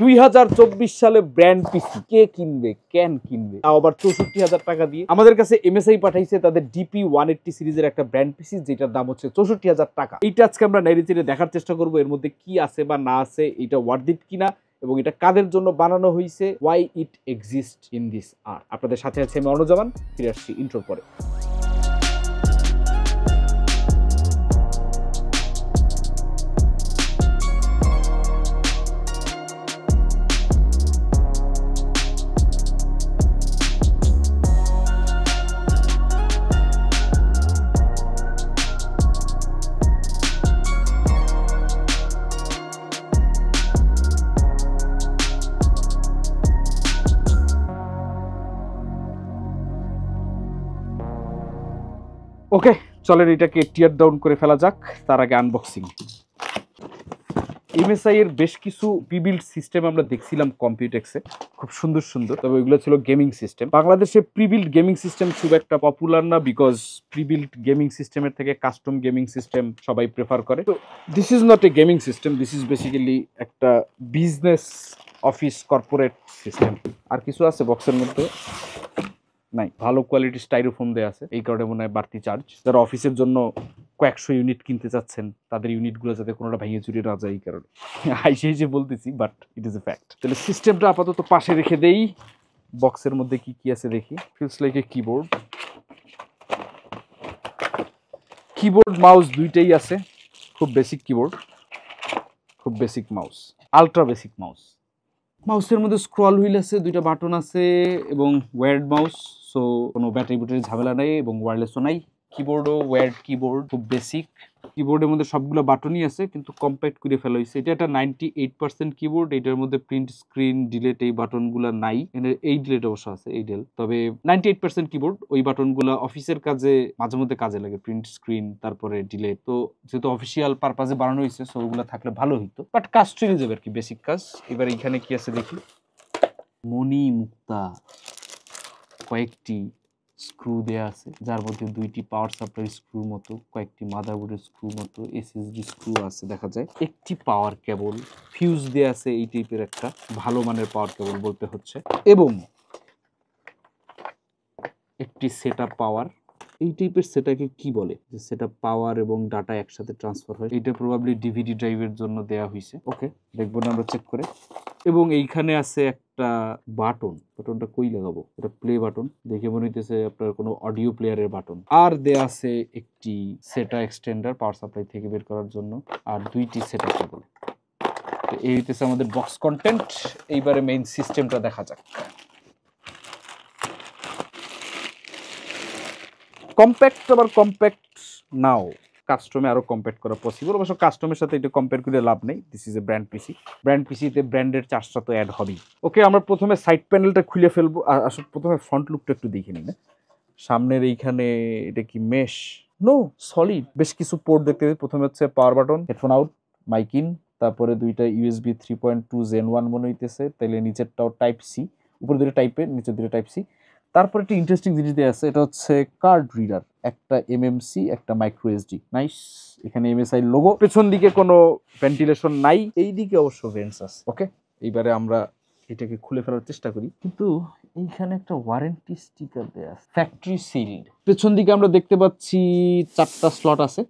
2024 সালে ব্র্যান্ড পিসি কে কিনবে, কেন কিনবে, তাও আবার 64,000 টাকা দিয়ে। আমাদের কাছে এমএসআই পাঠাইছে তাদের ডিপি 180 সিরিজের একটা ব্র্যান্ড পিসি, যেটার দাম হচ্ছে 64,000 টাকা। এইটা আজকে আমরা নেড়েচেড়ে দেখার চেষ্টা করবো এর মধ্যে কি আছে বা না আছে, এটা ওয়ার্থ ইট কিনা এবং এটা কাদের জন্য বানানো হয়েছে, why it exist in this art. আপনাদের সাথে আছে আমি অনুজামান, ফিরে আসছি ইন্ট্রোর পরে। ওকে, চলেন এটাকে টিয়ার ডাউন করে ফেলা যাক। তার আগে আনবক্সিং। এমএসআই এর বেশ কিছু প্রিবিল্ড সিস্টেম আমরা দেখছিলাম কম্পিউটেক্সে, খুব সুন্দর সুন্দর, তবে ওইগুলো ছিল গেমিং সিস্টেম। বাংলাদেশে প্রিবিল্ড গেমিং সিস্টেম খুব একটা পপুলার না, বিকজ প্রিবিল্ড গেমিং সিস্টেমের থেকে কাস্টম গেমিং সিস্টেম সবাই প্রেফার করে। তো this is not a gaming system, this is basically একটা বিজনেস অফিস কর্পোরেট সিস্টেম। আর কিছু আছে বক্সের মধ্যে? নাই। ভালো কোয়ালিটির স্টাইরোফোম দেয়া আছে, এই কারণে মনে হয় বাড়তি চার্জ। যারা অফিসের জন্য কয়েকশো ইউনিট কিনতে চাচ্ছেন, তাদের ইউনিটগুলো যাতে কোনোটা ভেঙে চুরি না যায়, এই কারণে হাইসে হাইসে বলতেছি, but it is a fact. তাহলে সিস্টেমটা আপাতত পাশে রেখে দেই। বক্সের মধ্যে কি কি আছে দেখি। Feels like a keyboard. Keyboard mouse দুইটাই আছে, খুব বেসিক কিবোর্ড, খুব basic mouse, ultra basic mouse. মাউসের মধ্যে স্ক্রল হুইল আছে, দুইটা বাটন আছে এবং ওয়্যার্ড মাউস, সো কোনো ব্যাটারি বুটারি ঝামেলা নেই এবং ওয়্যারলেসও নাই। কিবোর্ডও ওয়্যার্ড কিবোর্ড, খুব বেসিক। কিবোর্ডের মধ্যে সবগুলো বাটনই আছে কিন্তু কম্প্যাক্ট করে ফেলা হয়েছে। এটা একটা 98% কিবোর্ড। এটার মধ্যে প্রিন্ট, স্ক্রিন, ডিলেট এই বাটনগুলো নাই। এই ডিলেট অবশ্য আছে, এই ডেল। তবে 98% কিবোর্ড, ওই বাটনগুলো অফিসের কাজে মাঝে মধ্যে কাজে লাগে, প্রিন্ট, স্ক্রিন, তারপরে ডিলেট। তো যেহেতু অফিসিয়াল পারপাজে বানানো হয়েছে, সো ওগুলো থাকলে ভালো হইতো, বাট কাজ চলে যাবে আর কি, বেসিক কাজ। এবার এইখানে কি আছে দেখি। মণি মুক্তা কয়েকটি স্ক্রু দেয়া আছে, যার মধ্যে দুইটি পাওয়ার সাপ্লাই স্ক্রু মতো, কয়েকটি মাদারবোর্ডের স্ক্রু মতো, এসএসডি স্ক্রু আছে দেখা যায়, একটি পাওয়ার কেবল, ফিউজ দেয়া আছে এই টাইপের একটা ভালো মানের পাওয়ার কেবল বলতে হচ্ছে, এবং একটি সেটআপ পাওয়ার। এই টাইপের সেটাকে কি বলে, যে সেটআপ পাওয়ার এবং ডাটা একসাথে ট্রান্সফার হয়, এটা প্রবাবলি ডিভিডি ড্রাইভের জন্য দেয়া হয়েছে। ওকে, দেখবো না আমরা চেক করে। এবং এইখানে আছে একটা বাটন, বাটনটা কই লাগাবো, এটা প্লে বাটন, দেখে মনে হইতেছে আপনার কোনো অডিও প্লেয়ারের বাটন। আর দেয়া আছে একটি সেটা এক্সটেন্ডার পাওয়ার সাপ্লাই থেকে বের করার জন্য, আর দুইটি সেটা কেবল। তো এই হইতেছে আমাদের বক্স কন্টেন্ট। এইবারে মেইন সিস্টেমটা দেখা যাক। কম্প্যাক্ট আবার কম্প্যাক্ট নাও, কাস্টমে আরো কম্পেয়ার করা পসিবল। অবশ্য কাস্টমের সাথে এটা কম্পেয়ার করে লাভ নেই, this is a brand PC. Brand পিসিতে ব্র্যান্ডের চার্জটা তো অ্যাড হবেই। ওকে, আমরা প্রথমে সাইড প্যানেলটা খুলে ফেলবো। আর আসলে প্রথমে ফ্রন্ট লুকটা একটু দেখে নিই না। সামনের এইখানে এটা কি মেশ? No, solid. বেশ কিছু পোর্ট দেখতে পাই। প্রথমে হচ্ছে power button, headphone out, mic in, তারপরে দুইটা ইউএসবি 3.2 Gen 1 মনে হইতেছে, তাইলে নিচেরটাও টাইপ সি, উপরে দুটো টাইপে, নিচের দুটো টাইপ সি। তারপর একটা ইন্টারেস্টিং জিনিস দেওয়া আছে, এটা হচ্ছে কার্ড রিডার, একটা এমএমসি, একটা মাইক্রো এসডি। নাইস। এখানে এমএসআই লোগো। পেছন দিকে কোনো ভেন্টিলেশন নাই, এই দিকে অবশ্য ভেন্টস আছে। ওকে, এইবারে আমরা এটাকে খুলে ফেলার চেষ্টা করি, কিন্তু এইখানে একটা ওয়ারেন্টি স্টিকার দেয়া আছে, ফ্যাক্টরি সিলড। পেছন দিকে আমরা দেখতে পাচ্ছি 4টা স্লট আছে,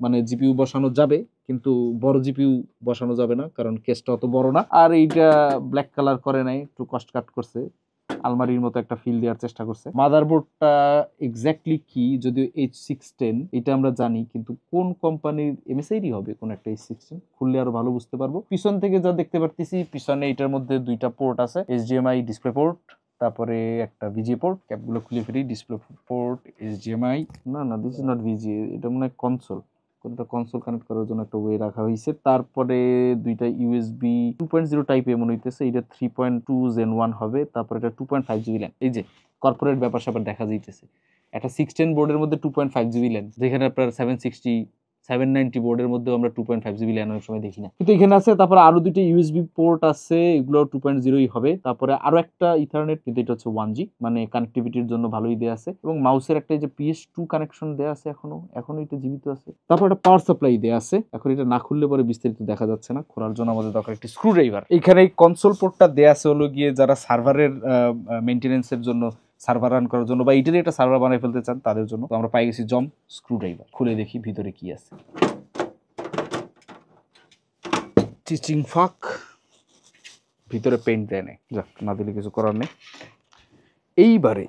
মানে জিপিইউ বসানো যাবে, কিন্তু বড় জিপিইউ বসানো যাবে না, কারণ কেসটা অত বড় না। আর এইটা ব্ল্যাক কালার করে নাই, একটু কস্ট কাট করছে, আলমারির মতো একটা ফিল দেওয়ার চেষ্টা করছে। মাদারবোর্ডটা এক্স্যাক্টলি কি, যদিও H610 এটা আমরা জানি, কিন্তু কোন কোম্পানির এমএসআই হবে কোন একটা H610, খুললে আরো ভালো বুঝতে পারবো। পিছন থেকে যা দেখতে পারতেছি, পিছনে এটার মধ্যে দুইটা পোর্ট আছে, HDMI ডিসপ্লে পোর্ট, তারপরে একটা ভিজিএ পোর্ট। ক্যাপগুলো খুলে ফেলি। ডিসপ্লে পোর্ট, HDMI, না দিস ইজ নট ভিজিএ, এটা মনে হয় কনসোল। কোনটা কনসোল কানেক্ট করার জন্য একটা ওয়ে রাখা হয়েছে। তারপরে দুইটা ইউএসবি 2.0 টাইপে মনে হইতেছে, এটা 3.2 Gen 1 হবে। তারপরে এটা 2.5 জিবি ল্যান। এই যে কর্পোরেট ব্যাপার স্যাপার দেখা যাইতেছে। একটা 610 বোর্ডের মধ্যে 2.5 জিবি ল্যান, যেখানে আপনার 760 790 বোর্ডের মধ্যে আমরা 2.5 জিবি ল্যান অনেক সময় দেখি না, কিন্তু এখানে আছে। তারপরে আরো দুটো ইউএসবি পোর্ট আছে, এগুলো 2.0ই হবে। তারপরে আরো একটা ইথারনেট, কিন্তু এটা হচ্ছে 1G, মানে কানেক্টিভিটির জন্য ভালোই দেয়া আছে। এবং মাউসের একটা যে PS2 কানেকশন দেয়া আছে, এখনো এটা জীবিত আছে। তারপর একটা পাওয়ার সাপ্লাই দেয়া আছে। এখন এটা না খুললে পরে বিস্তারিত দেখা যাচ্ছে না, খোলার জন্য আমাদের দরকার একটি স্ক্রুড্রাইভার। এখানে এই কনসোল পোর্টটা দেয়া আছে হলো গিয়ে যারা সার্ভারের মেইনটেনেন্সের জন্য, সার্ভার রান করার জন্য, বা এটারই একটা সার্ভার বানাই ফেলতে চান তাদের জন্য। তো আমরা পাই গেছি জম স্ক্রুড্রাইভার। খুলে দেখি ভিতরে কি আছে। টিচিং ফাক, ভিতরে পেইন্ট দেয় নেই, যাক, না দিলে কিছু করার নেই। এইবারে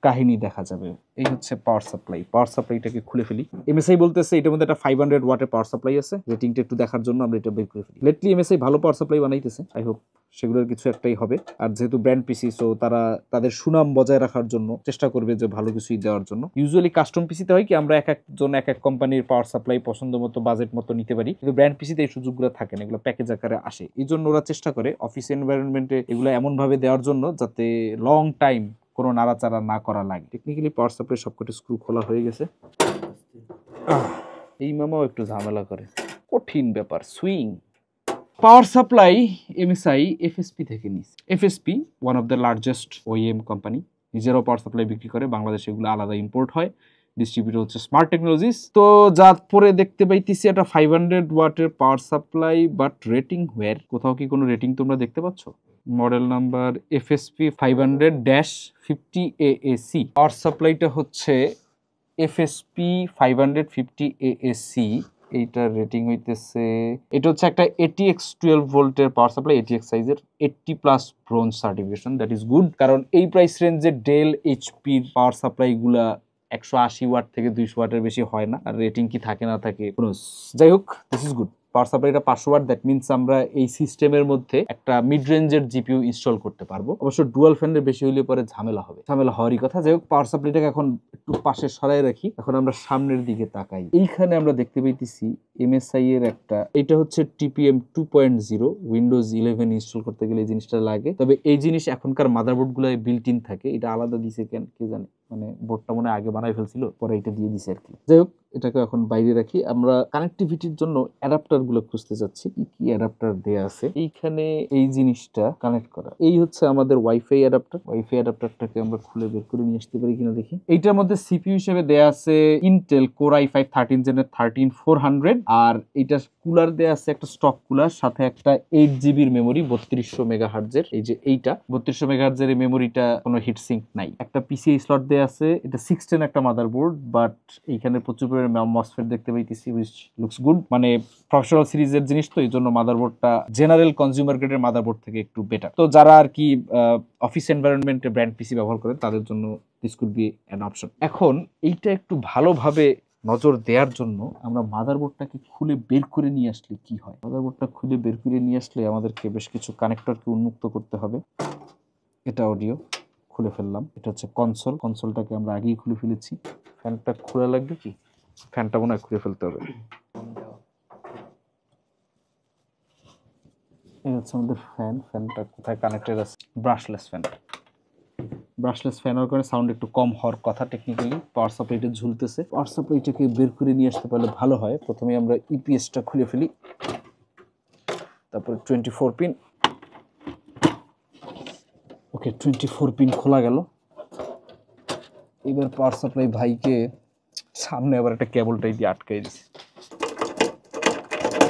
কাহিনী দেখা যাবে। এই হচ্ছে পাওয়ার সাপ্লাই। পাওয়ার সাপ্লাইটাকে খুলে ফেলি। এমএসআই বলতেছে এটার মধ্যে একটা 500 ওয়াটের পাওয়ার সাপ্লাই আছে। রেটিংটা একটু দেখার জন্য আমরা এটা বের করে ফেলি। লেটলি এমএসআই ভালো পাওয়ার সাপ্লাই বানাইতেছে, আই হোপ সেগুলোর কিছু একটাই হবে। আর যেহেতু ব্র্যান্ড পিসি, সো তারা তাদের সুনাম বজায় রাখার জন্য চেষ্টা করবে যে ভালো কিছুই দেওয়ার জন্য। ইউজুয়ালি কাস্টম পিসিতে হয় কি, আমরা এক একজন এক এক কোম্পানির পাওয়ার সাপ্লাই পছন্দ মতো, বাজেট মতো নিতে পারি, কিন্তু ব্র্যান্ড পিসিতে এই সুযোগগুলো থাকে না, এগুলো প্যাকেজ আকারে আসে। এই জন্য ওরা চেষ্টা করে অফিস এনভায়রনমেন্টে এগুলো এমনভাবে দেওয়ার জন্য যাতে লং টাইম কোনো নাড়াচাড়া না করা লাগে। টেকনিক্যালি পাওয়ার সাপ্লাই সবকটি স্ক্রু খোলা হয়ে গেছে। এই মামাও একটু ঝামেলা করে, কঠিন ব্যাপার। Swing power supply MSI FSP থেকে নিস। FSP one of the largest OEM company, নিজেরাও পাওয়ার সাপ্লাই বিক্রি করে, বাংলাদেশে এগুলো আলাদা ইম্পোর্ট হয়। ডিস্ট্রিবিউটর হচ্ছে স্মার্ট টেকনোলজিস। তো যা পরে দেখতে পাইতেছি একটা 500 ওয়াটের পাওয়ার সাপ্লাই, বাট রেটিং হোয়ার? কোথাও কি কোনো রেটিং তোমরা দেখতে পাচ্ছ? Model number FSP 500-50 AAC। পাওয়ার সাপ্লাইটা হচ্ছে FSP 550 AAC। এইটার রেটিং হইতেছে, এটা হচ্ছে একটা ATX 12 ভোল্টের পাওয়ার সাপ্লাই, ATX সাইজের, 80+ bronze certification. That is good, কারণ এই প্রাইস রেঞ্জে ডেল এইচপির পাওয়ার সাপ্লাই গুলা 180 ওয়াট থেকে 200 ওয়াটের বেশি হয় না। আর রেটিং কি থাকে না থাকে, যাই হোক, দিস ইজ গুড। পাওয়ার সাপ্লাইটা 500 ওয়াট, দ্যাট মিনস আমরা এই সিস্টেমের মধ্যে একটা মিড রেঞ্জের জিপিইউ ইনস্টল করতে পারবো। অবশ্য ডুয়াল ফ্যানের বেশি হইলে পরে ঝামেলা হবে, ঝামেলা হওয়ারই কথা। যাই হোক, পাওয়ার সাপ্লাইটাকে এখন একটু পাশে সরাই রাখি। এখন আমরা সামনের দিকে তাকাই। এইখানে আমরা দেখতে পাইতেছি এমএসআই এর একটা, এটা হচ্ছে TPM 2.0। উইন্ডোজ 11 ইনস্টল করতে গেলে এই জিনিসটা লাগে। তবে এই জিনিস এখনকার মাদারবোর্ড গুলো বিল্ট ইন থাকে, এটা আলাদা দিছে কেন কে জানে, মানে বোর্ডটা মনে আগে বানাই ফেলছিল, পরে এটা দিয়ে দিছে আর কি। যাই হোক, এটাকে এখন বাইরে রাখি। আমরা কানেক্টিভিটির জন্য অ্যাডাপ্টার গুলো খুঁজতে যাচ্ছি, কি কি অ্যাডাপ্টার দেয়া আছে। এইখানে এই জিনিসটা কানেক্ট করা, এই হচ্ছে আমাদের ওয়াইফাই অ্যাডাপ্টার। ওয়াইফাই অ্যাডাপ্টারটাকে আমরা খুলে বের করে নিয়ে আসতে পারি কিনা দেখি। এইটার মধ্যে সিপিইউ হিসেবে দেয়া আছে ইন্টেল কোর i5 13 জেনের 13400, আর এটা কুলার দেয়া আছে একটা স্টক কুলার, সাথে একটা 8GB মেমোরি 3200 মেগাহার্টজের। এই যে এইটা 3200 মেগাহার্টজের এই মেমোরিটা কোনো হিটসিঙ্ক নাই। একটা পিসিআই স্লট দেয়া আছে, এটা 610 একটা মাদারবোর্ড, বাট এইখানে প্রচুর মসফেট দেখতে পাইতেছি, হুইচ লুকস গুড। মানে প্রফেশনাল সিরিজের জিনিস তো, এই জন্য মাদারবোর্ডটা জেনারেল কনজিউমার গ্রেডের মাদারবোর্ড থেকে একটু বেটার। তো যারা আর কি অফিস এনভায়রনমেন্টে ব্র্যান্ড পিসি ব্যবহার করেন তাদের জন্য this could be an option. এখন এইটা একটু ভালোভাবে নজর দেওয়ার জন্য আমরা মাদারবোর্ডটাকে খুলে বের করে নিয়ে আসলে কি হয়। মাদারবোর্ডটা খুলে বের করে নিয়ে আসলে আমাদেরকে বেশ কিছু কানেক্টরকে উন্মুক্ত করতে হবে। এটা অডিও খুলে ফেললাম। এটা হচ্ছে কনসোল, কনসোলটাকে আমরা আগেই খুলে ফেলেছি। ফ্যানটা খোলা লাগবে কি? ফ্যানটা মনে হয় খুলে ফেলতে হবে। এই হচ্ছে আমাদের ফ্যান। ফ্যানটা কোথায় কানেক্টেড আছে? Brushless fan. ব্রাশলেস ফ্যান হওয়ার কারণে সাউন্ড একটু কম হওয়ার কথা। টেকনিক্যালি পাওয়ার সাপ্লাইটা ঝুলতেছে, পাওয়ার সাপ্লাইটাকে বের করে নিয়ে আসতে পারলে ভালো হয়। প্রথমে আমরা ইপিএসটা খুলে ফেলি, তারপরে 24 পিন। ওকে, 24 পিন খোলা গেল। এবার পাওয়ার সাপ্লাই ভাইকে সামনে আবার একটা কেবলটাই দিয়ে আটকাই দিছে,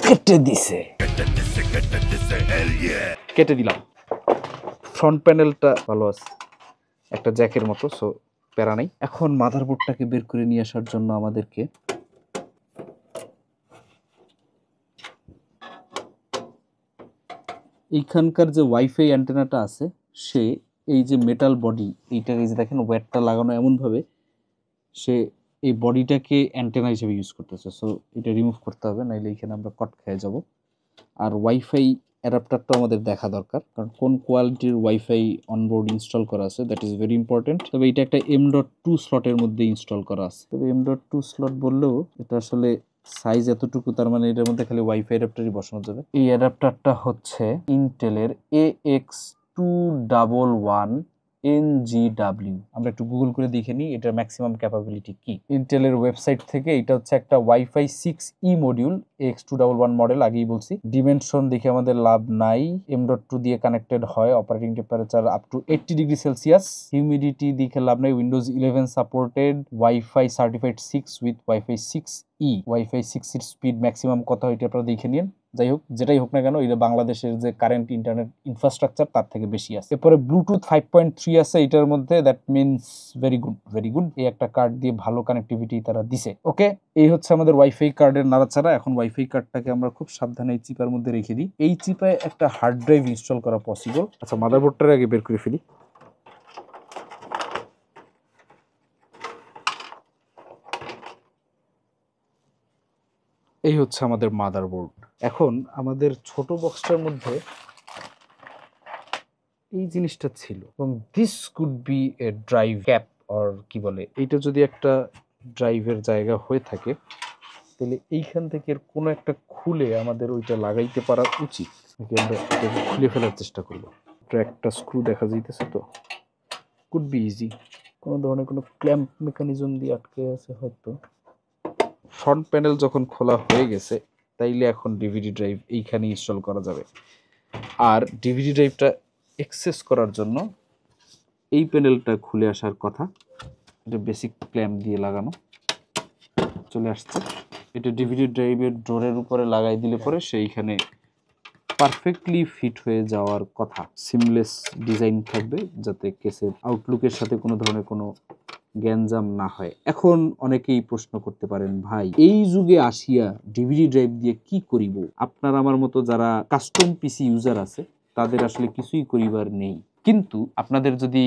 কেটে দিছে, কেটে দিলাম। ফ্রন্ট প্যানেলটা ভালো আছে, একটা জ্যাকের মতো, সো প্যারা নাই। এখন মাদারবোর্ডটাকে বের করে নিয়ে আসার জন্য আমাদেরকে এইখানকার যে ওয়াইফাই অ্যান্টেনাটা আছে, সে এই যে মেটাল বডি, এইটার এই যে দেখেন ওয়্যারটা লাগানো এমনভাবে, সে এই বডিটাকে অ্যান্টেনা হিসেবে ইউজ করতেছে। সো এটা রিমুভ করতে হবে, নাইলে এখানে আমরা কট খেয়ে যাব। আর ওয়াইফাই অ্যাডাপ্টারটা আমাদের দেখা দরকার, কারণ কোন কোয়ালিটির ওয়াইফাই অনবোর্ড ইনস্টল করা আছে, দ্যাট ইজ ভেরি ইম্পর্টেন্ট। তবে এটা একটা M.2 স্লটের মধ্যে ইনস্টল করা আছে। তবে M.2 স্লট বললেও এটা আসলে সাইজ এতটুকু, তার মানে এটার মধ্যে খালি ওয়াইফাই অ্যাডাপ্টারই বসানো যাবে। এই অ্যাডাপ্টারটা হচ্ছে ইন্টেলের AX211 NGW আমরা একটু গুগল করে দেখে নিই এটার ম্যাক্সিমাম ক্যাপাবিলিটি কি। ইন্টেলের ওয়েবসাইট থেকে এটা হচ্ছে একটা wifi 6E module X211 model, আগেই বলছি। ডিমেনশন দেখে আমাদের লাভ নাই, M.2 দিয়ে কানেক্টেড হয়, operating temperature up to 80 degree Celsius, humidity দেখে লাভ নাই, Windows 11 supported, wifi certified 6 with wifi 6E, wifi 6 এর স্পিড ম্যাক্সিমাম কত হয় এটা আপনারা দেখে নিন। যাই হোক, যেটাই হোক না কেন, এটা বাংলাদেশের যে কারেন্ট ইন্টারনেট ইনফ্রাস্ট্রাকচার তার থেকে বেশি আছে। এরপরে ব্লুটুথ 5.3 আছে এটার মধ্যে, that means very good, very good. এই একটা কার্ড দিয়ে ভালো কানেক্টিভিটি তারা দিছে। ওকে, এই হচ্ছে আমাদের ওয়াইফাই কার্ডের নাড়াচাড়া। এখন ওয়াইফাই কার্ডটাকে আমরা খুব সাবধানে এই চিপার মধ্যে রেখে দিই। এই চিপায় একটা হার্ড ড্রাইভ ইনস্টল করা পসিবল। আচ্ছা, মাদারবোর্ডটার আগে বের করে ফেলি। এই হচ্ছে আমাদের মাদারবোর্ড। এখন আমাদের ছোট বক্সটার মধ্যে এই জিনিসটা ছিল, এবং this could B A drive cap, or কি বলে, এইটা যদি একটা ড্রাইভের জায়গা হয়ে থাকে তাহলে এইখান থেকে কোনো একটা খুলে আমাদের ওইটা লাগাইতে পারা উচিত। আমরা এটাকে খুলে ফেলার চেষ্টা করবো। একটা স্ক্রু দেখা যাইতেছে, তো কুড বি ইজি। কোনো ধরনের কোনো ক্ল্যাম্প মেকানিজম দিয়ে আটকে আছে হয়তো। ফ্রন্ট প্যানেল যখন খোলা হয়ে গেছে তাইলে এখন ডিভিডি ড্রাইভ এইখানে ইনস্টল করা যাবে। আর ডিভিডি ড্রাইভটা অ্যাক্সেস করার জন্য এই প্যানেলটা খুলে আসার কথা। এটা বেসিক ক্ল্যাম্প দিয়ে লাগানো, চলে আসছে। এটা ডিভিডি ড্রাইভের ডোরের উপরে লাগাই দিলে পরে সেইখানে পারফেক্টলি ফিট হয়ে যাওয়ার কথা। সিমলেস ডিজাইন থাকবে যাতে কেসের আউটলুকের সাথে কোনো ধরনের কোনো গ্যাঞ্জাম না হয়। এখন অনেকেই প্রশ্ন করতে পারেন, ভাই এই যুগে আসিয়া ডিভিডি ড্রাইভ দিয়ে কি করিব? আপনার আমার মতো যারা কাস্টম পিসি ইউজার আছে তাদের আসলে কিছুই করিবার নেই। কিন্তু আপনাদের যদি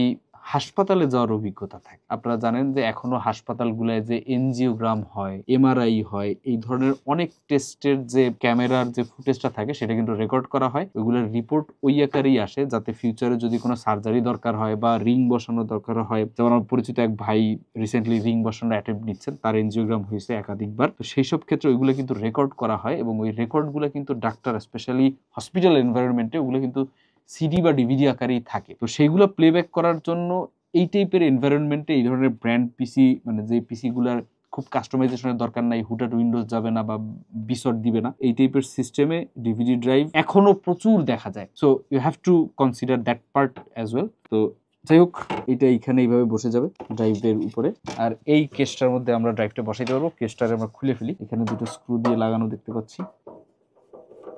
হাসপাতালে যাওয়ার অভিজ্ঞতা থাকে, আপনারা জানেন যে এখনো হাসপাতালগুলোয় যে এনজিওগ্রাম হয়, এমআরআই হয়, এই ধরনের অনেক টেস্টের যে ক্যামেরার যে ফুটেজটা থাকে সেটা কিন্তু রেকর্ড করা হয়। ওইগুলোর রিপোর্ট ওই আকারেই আসে যাতে ফিউচারে যদি কোনো সার্জারি দরকার হয় বা রিং বসানোর দরকার হয়, যেমন আমার পরিচিত এক ভাই রিসেন্টলি রিং বসানোর অ্যাটেম্প্ট নিচ্ছেন, তার এনজিওগ্রাম হয়েছে একাধিকবার। তো সেই সব ক্ষেত্রে ওইগুলো কিন্তু রেকর্ড করা হয়, এবং ওই রেকর্ডগুলো কিন্তু ডাক্তার, স্পেশালি হসপিটাল এনভায়রনমেন্টে, ওগুলো কিন্তু সিডি বা ডিভিডি আকারেই থাকে। তো সেইগুলো প্লেব্যাক করার জন্য এই টাইপের এনভায়রনমেন্টে এই ধরনের ব্র্যান্ড পিসি, মানে যে পিসিগুলার খুব কাস্টমাইজেশনের দরকার নাই, হুটহাট উইন্ডোজ যাবে না বা বিসট দিবে না, এই টাইপের সিস্টেমে ডিভিডি ড্রাইভ এখনো প্রচুর দেখা যায়। So you have to consider that part as well. তো যাই হোক, এটা এইখানে এইভাবে বসে যাবে ড্রাইভের উপরে। আর এই কেসটার মধ্যে আমরা ড্রাইভটা বসাইতে পারবো। কেসটারে আমরা খুলে ফেলি, এখানে দুটো স্ক্রু দিয়ে লাগানো দেখতে পাচ্ছি।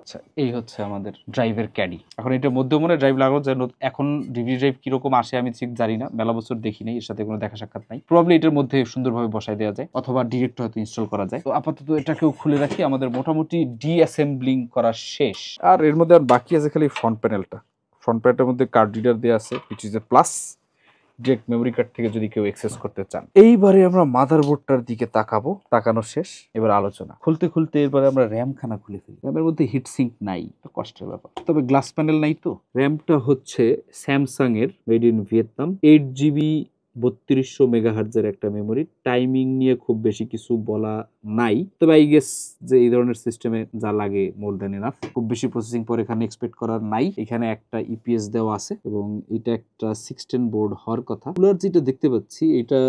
আচ্ছা, এই হচ্ছে আমাদের ড্রাইভের ক্যাডি। এখন এটা মধ্যমনে ড্রাইভ লাগানো যায়। এখন ডিভিডি ড্রাইভ কিরকম আসে আমি ঠিক জানি না, মেলা বছর দেখি নাই, এর সাথে কোনো দেখা সাক্ষাৎ নাই। প্রবাবলি এটার মধ্যে সুন্দরভাবে বসাই দেওয়া যায়, অথবা ডিরেক্ট হয়তো ইনস্টল করা যায়। তো আপাতত এটাকেও খুলে রাখি। আমাদের মোটামুটি ডিঅ্যাসেম্বলিং করা শেষ। আর এর মধ্যে আর বাকি আছে খালি ফ্রন্ট প্যানেলটা। ফ্রন্ট প্যানেলটার মধ্যে কার্ড রিডার দেওয়া আছে, which is a plus. Direct memory card থেকে যদি কেউ অ্যাক্সেস করতে চান। এইবারে আমরা মাদারবোর্ডটার দিকে তাকাবো। তাকানো শেষ, এবার আলোচনা। খুলতে খুলতে এরপরে আমরা র্যাম খানা খুলে ফেলি। র্যামের মধ্যে হিটসিঙ্ক নাই, কষ্টের ব্যাপার। তবে গ্লাস প্যানেল নাই তো। র্যামটা হচ্ছে স্যামসাং এর, মেড ইন ভিয়েতনাম, 8GB 3200 মেগাহার্জের একটা মেমোরি। টাইমিং নিয়ে খুব বেশি কিছু বলা নাই, তবে আই গেস যে এই ধরনের সিস্টেমে যা লাগে মোর দ্যান এনাফ। খুব বেশি প্রসেসিং পর এখানে এক্সপেক্ট করার নাই। এখানে একটা ইপিএস দেওয়া আছে, এবং এটা একটা 16 বোর্ড হওয়ার কথা। কুলার যেটা দেখতে পাচ্ছি এটা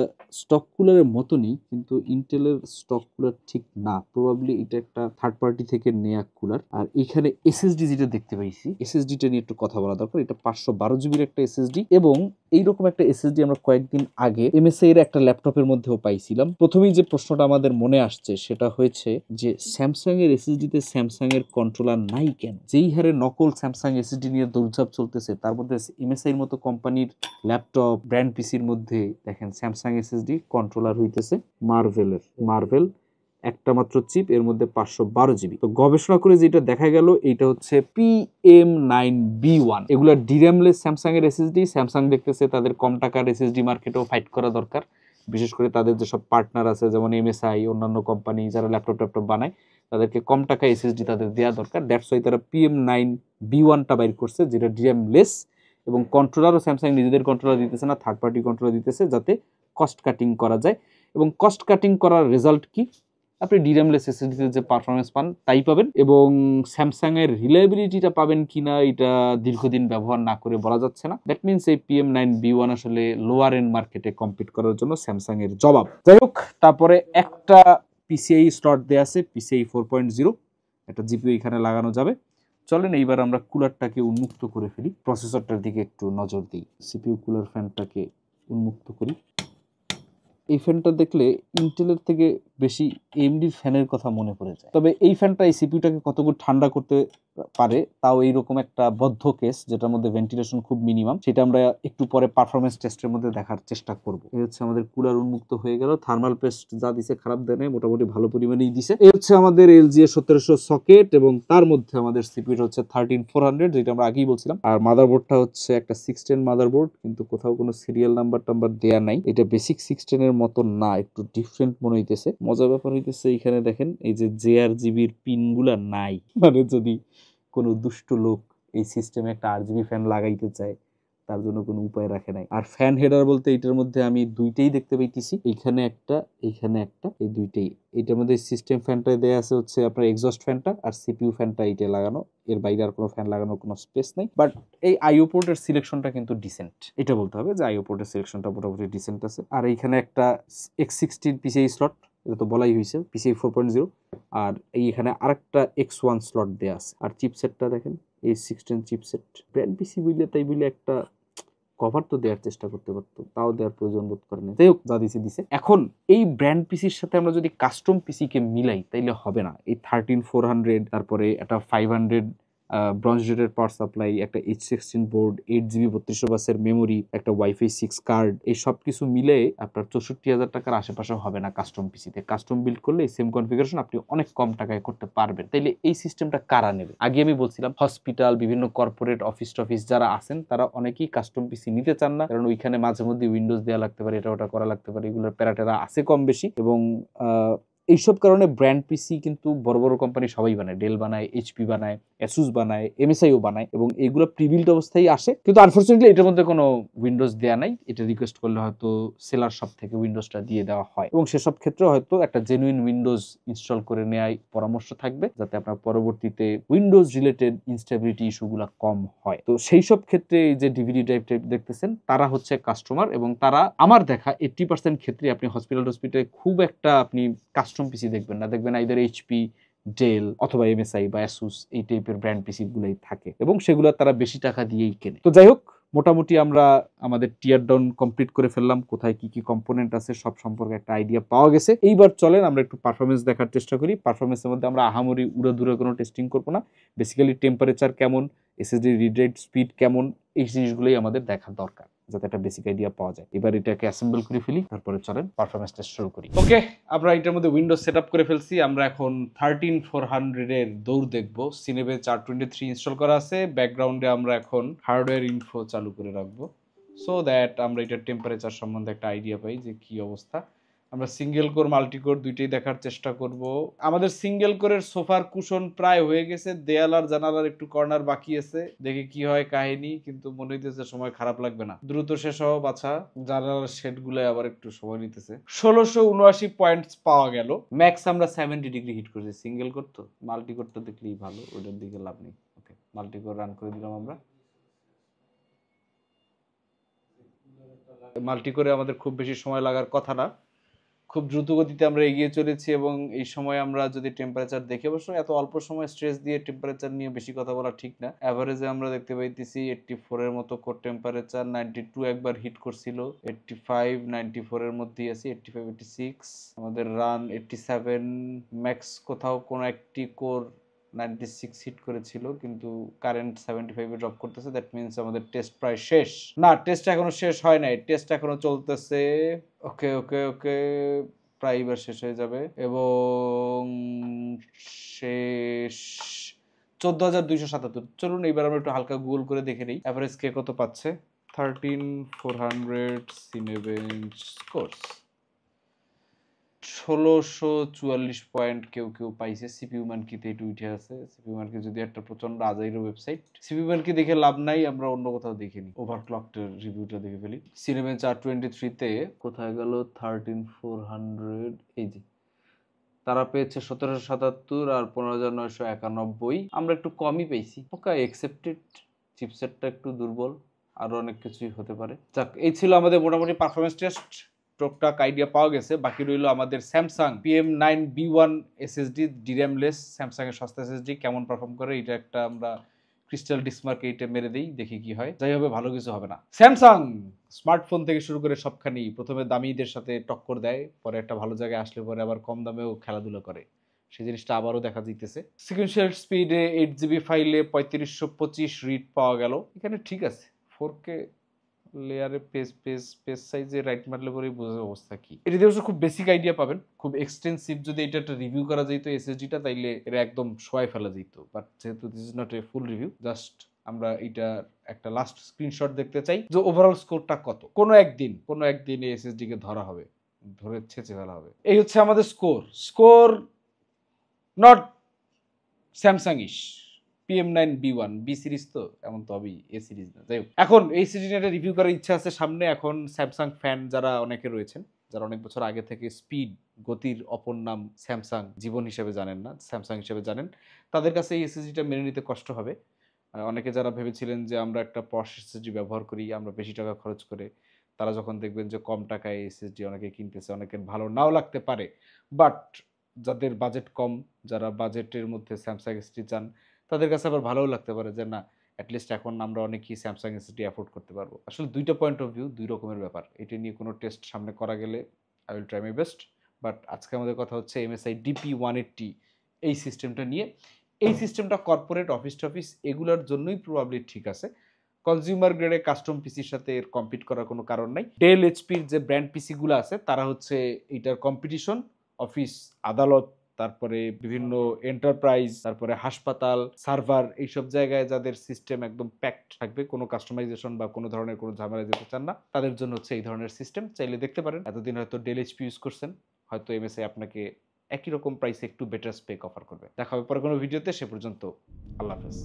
স্টক কুলারের মতনই, কিন্তু ইন্টেলের স্টক কুলার ঠিক না, প্রবাবলি এটা একটা থার্ড পার্টি থেকে নেয়া কুলার। আর এখানে এসএসডি যেটা দেখতে পাইছি, এসএসডিটা নিয়ে একটু কথা বলা দরকার। এটা 512 জিবির একটা এসএসডি, এবং এইরকম একটা এসএসডি আমরা কয়েকদিন আগে এমএসআই এর একটা ল্যাপটপের মধ্যেও পাইছিলাম। প্রথমেই যে প্রশ্নটা আমাদের মনে আসছে সেটা হয়েছে যে স্যামসাং এর এসএসডিতে স্যামসাং এর কন্ট্রোলার নাই কেন? যেই হারে নকল স্যামসাং এসএসডি নিয়ে দৌড়ঝাঁপ চলতেছে, তার মধ্যে এমএসআই এর মতো কোম্পানির ল্যাপটপ ব্র্যান্ড পিসির মধ্যে দেখেন স্যামসাং এসএসডি কন্ট্রোলার হইতেছে মার্ভেল একটা মাত্র চিপ, এর মধ্যে 512 জিবি। তো গবেষণা করে যেটা দেখা গেল, এইটা হচ্ছে PM9B1। এগুলা ডিরামলেস স্যামসাং এর এসএসডি। স্যামসাং দেখতেছে তাদের কম টাকার এসএসডি মার্কেটেও ফাইট করা দরকার, বিশেষ করে তাদের যেসব পার্টনার আছে, যেমন এমএসআই, অন্যান্য কোম্পানি যারা ল্যাপটপ বানায়, তাদেরকে কম টাকা এসএসডি তাদের দেওয়া দরকার। দ্যাটস ওয়াই তারা PM9B1টা বাইর করছে, যেটা ডিরামলেস, এবং কন্ট্রোলারও স্যামসাং নিজেদের কন্ট্রোলার দিতেছে না, থার্ড পার্টি কন্ট্রোলার দিতেছে, যাতে কস্ট কাটিং করা যায়। এবং কস্ট কাটিং করার রেজাল্ট কি? আপনি ডিরামলেস এসএসডিতে যে পারফরমেন্স পান তাই পাবেন, এবং স্যামসাং এর রিলায়েবিলিটিটা পাবেন কিনা এটা দীর্ঘদিন ব্যবহার না করে বলা যাচ্ছে না। দ্যাট মিনস এই PM9B1 আসলে লোয়ার এন্ড মার্কেটে কম্পিট করার জন্য স্যামসাং এর জবাব। যাই হোক, তারপরে একটা PCI স্লট দেয়া আছে, PCI 4.0, একটা জিপিইউ এখানে লাগানো যাবে। চলেন এইবার আমরা কুলারটাকে উন্মুক্ত করে ফেলি, প্রসেসরটার দিকে একটু নজর দিই। সিপিইউ কুলার ফ্যানটাকে উন্মুক্ত করি। এই ফ্যানটা দেখলে ইন্টেলের থেকে বেশি AMDর ফ্যানের কথা মনে পড়ে যায়। তবে এই ফ্যানটা এই সিপিইউটাকে কতগুলো ঠান্ডা করতে পারে তাও এইরকম একটা বদ্ধ কেস, যেটার মধ্যে ভেন্টিলেশন খুব মিনিমাম, সেটা আমরা একটু পরে পারফরমেন্স টেস্টের মধ্যে দেখার চেষ্টা করব। এই হচ্ছে আমাদের কুলার উন্মুক্ত হয়ে গেল। থার্মাল পেস্ট যা দিছে খারাপ দেয় নাই, মোটামুটি ভালো পরিমাণেই দিছে। এই হচ্ছে আমাদের LG এর 1700 সকেট, এবং তার মধ্যে আমাদের সিপিইউ হচ্ছে 13400, যেটা আমরা আগেই বলছিলাম। আর মাদারবোর্ডটা হচ্ছে একটা 610 মাদারবোর্ড, কিন্তু কোথাও কোনো সিরিয়াল নাম্বার টাম্বার দেয়া নাই। এটা বেসিক 610 এর মতো না, একটু ডিফারেন্ট মনে হইতেছে। মজার ব্যাপার হইতেছে এইখানে দেখেন এই যে JRGB-র পিনগুলা নাই, মানে যদি কোনো দুষ্ট লোক এই সিস্টেমে একটা RGB ফ্যান লাগাইতে চায় তার জন্য কোনো উপায় রাখে নাই। আর ফ্যান হেডার বলতে এটার মধ্যে আমি দুইটাই দেখতে পাইতেছি, এইখানে একটা, এইখানে একটা, এই দুইটাই। এটার মধ্যে সিস্টেম ফ্যানটা দেয়া আছে হচ্ছে আপনার এক্সস্ট ফ্যানটা, আর সিপিইউ ফ্যানটা এইটা লাগানো, এর বাইরে আর কোনো ফ্যান লাগানোর কোনো স্পেস নাই। বাট এই আইও পোর্টের সিলেকশনটা কিন্তু ডিসেন্ট, এটা বলতে হবে যে আইও পোর্টের সিলেকশনটা মোটামুটি ডিসেন্ট আছে। আর এইখানে একটা X16 PCI স্লট, এটা তো বলাই হয়েছে, PCI 4.0। আর এইখানে আরেকটা X1 স্লট দেয়া আছে। আর চিপসেটটা দেখেন, A16 চিপসেট। ব্র্যান্ড পিসি বুঝলে তাই বলে একটা কভার তো দেওয়ার চেষ্টা করতে পারতো, তাও দেওয়ার প্রয়োজন বোধ করে না। যাই হোক, যা দিছে দিছে। এখন এই ব্র্যান্ড পিসির সাথে আমরা যদি কাস্টম পিসি কে মিলাই তাইলে হবে না। এই 13400, তারপরে একটা 500 ব্রঞ্জ রেটের পাওয়ার সাপ্লাই, একটা H16 বোর্ড, 8GB 3200 বাসের মেমোরি, একটা ওয়াইফাই 6 কার্ড, এই সব কিছু মিলে আপনার 64,000 টাকার আশেপাশে হবে না কাস্টম পিসিতে। কাস্টম বিল্ড করলে এই সেম কনফিগারেশন আপনি অনেক কম টাকায় করতে পারবেন। তাইলে এই সিস্টেমটা কারা নেবে? আগে আমি বলছিলাম হসপিটাল, বিভিন্ন কর্পোরেট অফিস টফিস যারা আছেন তারা অনেকেই কাস্টম পিসি নিতে চান না, কারণ ওইখানে মাঝে মধ্যে উইন্ডোজ দেওয়া লাগতে পারে, এটা ওটা করা লাগতে পারে, এগুলোর প্যারাটেরা আছে কম বেশি। এবং এইসব কারণে ব্র্যান্ড পিসি কিন্তু বড় বড় কোম্পানি সবাই বানায়, ডেল বানায়, HP বানায়, অ্যাসুস বানায়, MSIও বানায়, এবং এইগুলো প্রিবিল্ড অবস্থায় আসে। কিন্তু আনফরচুনেটলি এটার মধ্যে কোনো উইন্ডোজ দেয়া নাই। এটা রিকোয়েস্ট করলে হয়তো সেলার শপ থেকে উইন্ডোজটা দিয়ে দেওয়া হয়, এবং সেসব ক্ষেত্রে হয়তো একটা জেনুইন উইন্ডোজ ইনস্টল করে নেওয়ার পরামর্শ থাকবে, যাতে আপনার পরবর্তীতে উইন্ডোজ রিলেটেড ইনস্টেবিলিটি ইস্যুগুলো কম হয়। তো সেই সব ক্ষেত্রে এই যে ডিভিডি টাইপ দেখতেছেন, তারা হচ্ছে কাস্টমার, এবং তারা আমার দেখা 80% ক্ষেত্রে আপনি হসপিটালে খুব একটা আপনি কাস্টম পিসি দেখবেন না, দেখবেন আইদার HP, ডেল অথবা MSI বা অ্যাসুস, এই টাইপের ব্র্যান্ড পিসি গুলাই থাকে, এবং সেগুলো তারা বেশি টাকা দিয়েই কেনে। তো যাই হোক, মোটামুটি আমরা আমাদের টিয়ার ডাউন কমপ্লিট করে ফেললাম, কোথায় কি কি কম্পোনেন্ট আছে সব সম্পর্কে একটা আইডিয়া পাওয়া গেছে। এইবার চলেন আমরা একটু পারফরমেন্স দেখার চেষ্টা করি। পারফরমেন্সের মধ্যে আমরা আহামরি উড়াধুরা কোনো টেস্টিং করবো না, বেসিক্যালি টেম্পারেচার কেমন, SSD রিড রাইট স্পিড কেমন, এই জিনিসগুলোই আমাদের দেখা দরকার, যাতে একটা বেসিক আইডিয়া পাওয়া যায়। এবার এটাকে অ্যাসেম্বল করে ফেলি, তারপরে চলেন পারফরমেন্স টেস্ট শুরু করি। ওকে, আমরা এটার মধ্যে উইন্ডোজ সেটআপ করে ফেলছি। আমরা এখন 13400 এর দৌড় দেখবো। সিনেবেজ 423 ইনস্টল করা আছে। ব্যাকগ্রাউন্ডে আমরা এখন হার্ডওয়্যার ইনফো চালু করে রাখবো, সো দ্যাট আমরা এটার টেম্পারেচার সম্বন্ধে একটা আইডিয়া পাই যে কি অবস্থা। আমরা সিঙ্গেল কোর মাল্টি কোর দুইটাই দেখার চেষ্টা করব। আমাদের সিঙ্গেল কোরের সোফার কুশন প্রায় হয়ে গেছে, দেয়াল আর জানালার একটু কর্নার বাকি আছে, দেখে কি হয় কাহিনী, কিন্তু মনে হইতেছে সময় খারাপ লাগবে না, দ্রুত শেষ হওয়া বাছা। জানালার শেড গুলো আবার একটু সময় নিতেছে। 1679 পয়েন্টস পাওয়া গেল। ম্যাক্স আমরা 70 ডিগ্রি হিট করছি। সিঙ্গেল কোর তো, মাল্টি কোর তো দেখলেই ভালো, ওটার দিকে লাভ নেই। ওকে, মাল্টি কোর রান করে দিলাম আমরা। মাল্টি করে আমাদের খুব বেশি সময় লাগার কথা না, খুব দ্রুত গতিতে আমরা এগিয়ে চলেছি, এবং এই সময় আমরা যদি টেম্পারেচার দেখে, অবশ্য এত অল্প সময় স্ট্রেস দিয়ে টেম্পারেচার নিয়ে বেশি কথা বলা ঠিক না। অ্যাভারেজে আমরা দেখতে পাইতেছি 84 এর মতো কোর টেম্পারেচার, 92 একবার হিট করছিল, 85 94 এর মধ্যেই আছি, 85 86। আমাদের রান 87, ম্যাক্স কোথাও কোনো একটি কোর 96 হিট করেছিল, কিন্তু কারেন্ট 75 এ ড্রপ করতেছে। দ্যাট মিন্স আমাদের টেস্ট প্রায় শেষ। না, টেস্ট এখনো শেষ হয় নাই, টেস্ট এখনো চলতেছে। ওকে ওকে ওকে, প্রায় এবার শেষ হয়ে যাবে, এবং শেষ 14,277। চলুন এবার আমরা একটু হালকা গুগল করে দেখে নিই এভারেজ কে কত পাচ্ছে। 13400 সিনেবেঞ্চ স্কোরস 1644 পয়েন্ট কেউ কেউ পাইছে। সিপিইউ মানকিতে এটা উঠে আছে। সিপিইউ মানকি যদি একটা প্রচন্ড আজাইরো ওয়েবসাইট, সিপিইউ মানকি দেখে লাভ নাই, আমরা অন্য কোথাও দেখিনি। ওভারক্লকড রিভিউটা দেখে ফেলি। সিনেবেঞ্চ 423 তে কোথায় গেল 13400, এই যে তারা পেয়েছে 1777 আর 15,991। আমরা একটু কমই পেয়েছি। ওকে, অ্যাকসেপ্টেড। চিপসেটটা একটু দুর্বল, আরো অনেক কিছুই হতে পারে। যাক, এই ছিল আমাদের মোটামুটি পারফরমেন্স টেস্ট। টুকটাক আইডিয়া পাওয়া গেছে। বাকি রইল আমাদের স্যামসাং PM9B1 এসএসডি, ডিরামলেস স্যামসাং এর সস্তা এসএসডি কেমন পারফর্ম করে, এটা একটা আমরা ক্রিস্টাল ডিসমার্কে এটা মেরে দিই, দেখি কি হয়। যাই হবে, ভালো কিছু হবে না। স্যামসাং স্মার্টফোন থেকে শুরু করে সবখানেই প্রথমে দামিদের সাথে টক্কর দেয়, পরে একটা ভালো জায়গায় আসলে পরে আবার কম দামেও খেলাধুলা করে। সেই জিনিসটা আবারও দেখা দিতেছে। সিকুয়েন্সিয়াল স্পিডে 8GB ফাইলে 3525 রিড পাওয়া গেল, এখানে ঠিক আছে। 4K লেয়ারে পেজ সাইজে রাইট মারলে পরেই বোঝার অবস্থা কি। এটা দিয়ে খুব বেসিক আইডিয়া পাবেন। খুব এক্সটেন্সিভ যদি এটা একটা রিভিউ করা যেত এসএসডিটা, তাইলে এটা একদম শোয়াই ফেলা যেত। বাট যেহেতু this is not a full review, just আমরা এটা একটা লাস্ট স্ক্রিনশট দেখতে চাই যে ওভারঅল স্কোরটা কত। কোনো একদিন এই এসএসডি কে ধরা হবে, ধরে ছেঁচে ফেলা হবে। এই হচ্ছে আমাদের score not Samsung is. PM9B1 B series, তো এমন তো হবেই, এ সিরিজ না। যাই হোক, এখন এই সিরিজটা রিভিউ করার ইচ্ছা আছে সামনে। এখন স্যামসাং ফ্যান যারা অনেকে রয়েছেন, যারা অনেক বছর আগে থেকে স্পিড, গতির অপর নাম স্যামসাং জীবন হিসেবে জানেন না, স্যামসাং হিসেবে জানেন, তাদের কাছে এই এসএসডিটা মেনে নিতে কষ্ট হবে। অনেকে যারা ভেবেছিলেন যে আমরা একটা পশ এসএসডি ব্যবহার করি, আমরা বেশি টাকা খরচ করে, তারা যখন দেখবেন যে কম টাকায় এসএসডি অনেকে কিনতেছে, অনেকের ভালো নাও লাগতে পারে। বাট যাদের বাজেট কম, যারা বাজেটের মধ্যে স্যামসাং এসএসডি চান, তাদের কাছে আবার ভালোও লাগতে পারে যে না, অ্যাটলিস্ট এখন আমরা অনেকেই স্যামসাং এসএসডি অ্যাফোর্ড করতে পারবো। আসলে দুইটা পয়েন্ট অফ ভিউ, দুই রকমের ব্যাপার। এটা নিয়ে কোনো টেস্ট সামনে করা গেলে I will try my best. But আজকে আমাদের কথা হচ্ছে MSI DP180 এই সিস্টেমটা নিয়ে। এই সিস্টেমটা কর্পোরেট, অফিস টফিস এগুলোর জন্যই প্রবাবলি ঠিক আছে। কনজিউমার গ্রেডে কাস্টম পিসির সাথে এর কম্পিট করার কোনো কারণ নাই। ডেল, এইচপির যে ব্র্যান্ড পিসিগুলো আছে, তারা হচ্ছে এইটার কম্পিটিশন। অফিস, আদালত, তারপরে বিভিন্ন এন্টারপ্রাইজ, তারপরে হাসপাতাল, সার্ভার, এইসব জায়গায় যাদের সিস্টেম একদম প্যাকড থাকবে, কোনো কাস্টমাইজেশন বা কোনো ধরনের কোনো ঝামেলা যেতে চান না, তাদের জন্য হচ্ছে এই ধরনের সিস্টেম। চাইলে দেখতে পারেন। এতদিন হয়তো ডেল, এইচপি ইউজ করছেন, হয়তো MSI আপনাকে একই রকম প্রাইসে একটু বেটার স্পেক অফার করবে। দেখা হবে পরে কোনো ভিডিওতে। সে পর্যন্ত আল্লাহ হাফেজ।